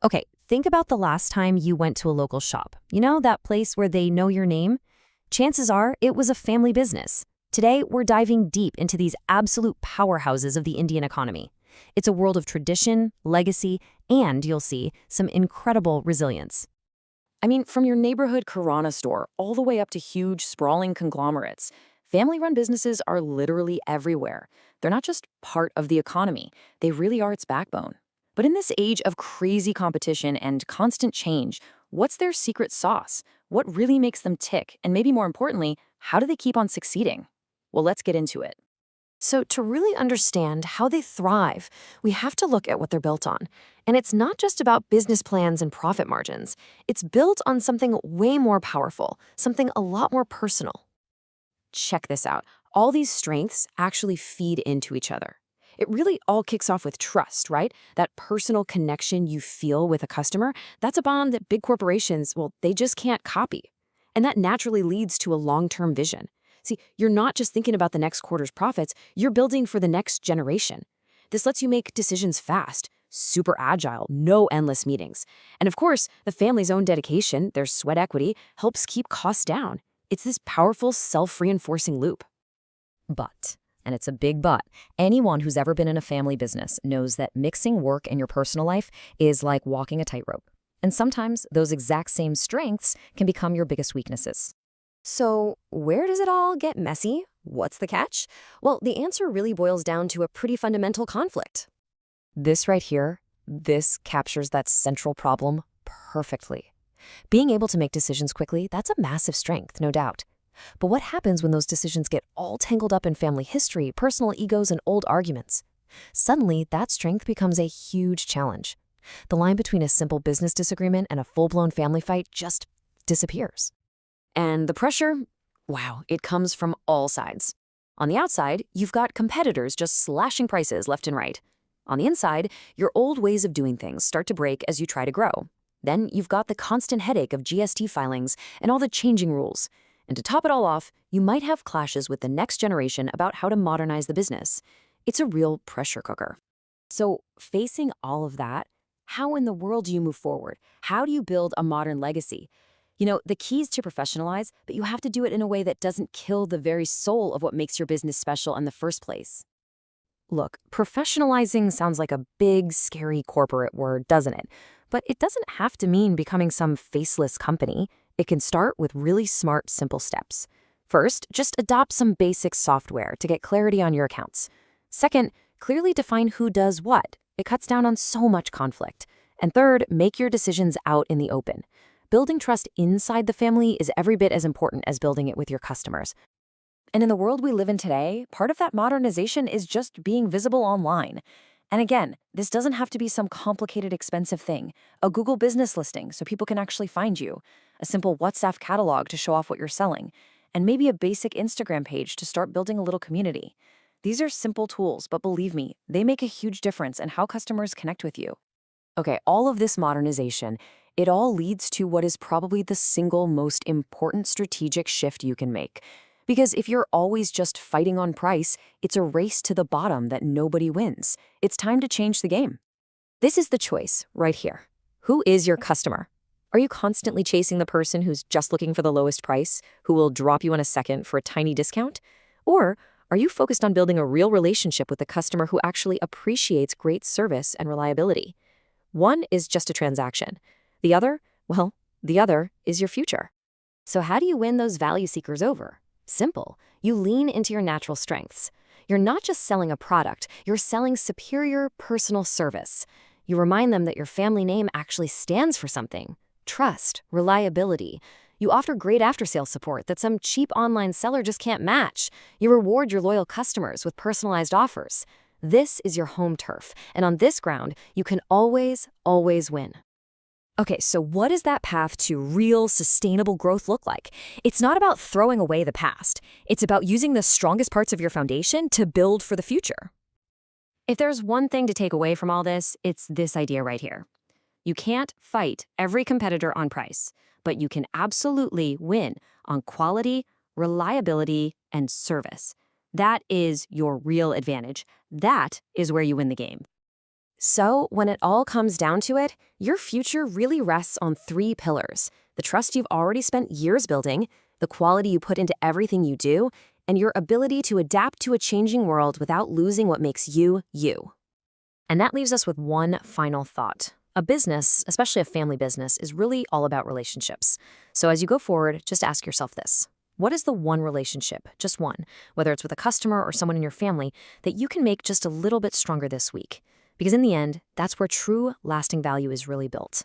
Okay, think about the last time you went to a local shop. You know, that place where they know your name? Chances are it was a family business. Today, we're diving deep into these absolute powerhouses of the Indian economy. It's a world of tradition, legacy, and, you'll see, some incredible resilience. I mean, from your neighborhood Kirana store all the way up to huge, sprawling conglomerates, family-run businesses are literally everywhere. They're not just part of the economy, they really are its backbone. But in this age of crazy competition and constant change, what's their secret sauce? What really makes them tick? And maybe more importantly, how do they keep on succeeding? Well, let's get into it. So, to really understand how they thrive, we have to look at what they're built on. And it's not just about business plans and profit margins. It's built on something way more powerful, something a lot more personal. Check this out. All these strengths actually feed into each other. It really all kicks off with trust, right? That personal connection you feel with a customer, that's a bond that big corporations, well, they just can't copy. And that naturally leads to a long-term vision. See, you're not just thinking about the next quarter's profits, you're building for the next generation. This lets you make decisions fast, super agile, no endless meetings. And of course, the family's own dedication, their sweat equity, helps keep costs down. It's this powerful, self-reinforcing loop. But, and it's a big but, anyone who's ever been in a family business knows that mixing work and your personal life is like walking a tightrope. And sometimes those exact same strengths can become your biggest weaknesses. So, where does it all get messy? What's the catch? Well, the answer really boils down to a pretty fundamental conflict. This right here, this captures that central problem perfectly. Being able to make decisions quickly, that's a massive strength, no doubt. But what happens when those decisions get all tangled up in family history, personal egos, and old arguments? Suddenly, that strength becomes a huge challenge. The line between a simple business disagreement and a full-blown family fight just disappears. And the pressure, wow, it comes from all sides. On the outside, you've got competitors just slashing prices left and right. On the inside, your old ways of doing things start to break as you try to grow. Then you've got the constant headache of GST filings and all the changing rules. And to top it all off, you might have clashes with the next generation about how to modernize the business. It's a real pressure cooker. So, facing all of that, how in the world do you move forward? How do you build a modern legacy? You know, the key is to professionalize, but you have to do it in a way that doesn't kill the very soul of what makes your business special in the first place. Look, professionalizing sounds like a big, scary corporate word, doesn't it? But it doesn't have to mean becoming some faceless company. It can start with really smart, simple steps. First, just adopt some basic software to get clarity on your accounts. Second, clearly define who does what. It cuts down on so much conflict. And third, make your decisions out in the open. Building trust inside the family is every bit as important as building it with your customers. And in the world we live in today, part of that modernization is just being visible online. And again, this doesn't have to be some complicated, expensive thing. A Google business listing so people can actually find you, a simple WhatsApp catalog to show off what you're selling, and maybe a basic Instagram page to start building a little community. These are simple tools, but believe me, they make a huge difference in how customers connect with you. Okay, all of this modernization, it all leads to what is probably the single most important strategic shift you can make. Because if you're always just fighting on price, it's a race to the bottom that nobody wins. It's time to change the game. This is the choice right here. Who is your customer? Are you constantly chasing the person who's just looking for the lowest price, who will drop you in a second for a tiny discount? Or are you focused on building a real relationship with the customer who actually appreciates great service and reliability? One is just a transaction. The other, well, the other is your future. So how do you win those value seekers over? Simple. You lean into your natural strengths. You're not just selling a product, you're selling superior personal service. You remind them that your family name actually stands for something. Trust, reliability. You offer great after-sales support that some cheap online seller just can't match. You reward your loyal customers with personalized offers. This is your home turf, and on this ground, you can always, always win. Okay, so what does that path to real, sustainable growth look like? It's not about throwing away the past. It's about using the strongest parts of your foundation to build for the future. If there's one thing to take away from all this, it's this idea right here. You can't fight every competitor on price, but you can absolutely win on quality, reliability, and service. That is your real advantage. That is where you win the game. So, when it all comes down to it, your future really rests on three pillars: the trust you've already spent years building, the quality you put into everything you do, and your ability to adapt to a changing world without losing what makes you, you. And that leaves us with one final thought. A business, especially a family business, is really all about relationships. So as you go forward, just ask yourself this. What is the one relationship, just one, whether it's with a customer or someone in your family, that you can make just a little bit stronger this week? Because in the end, that's where true, lasting value is really built.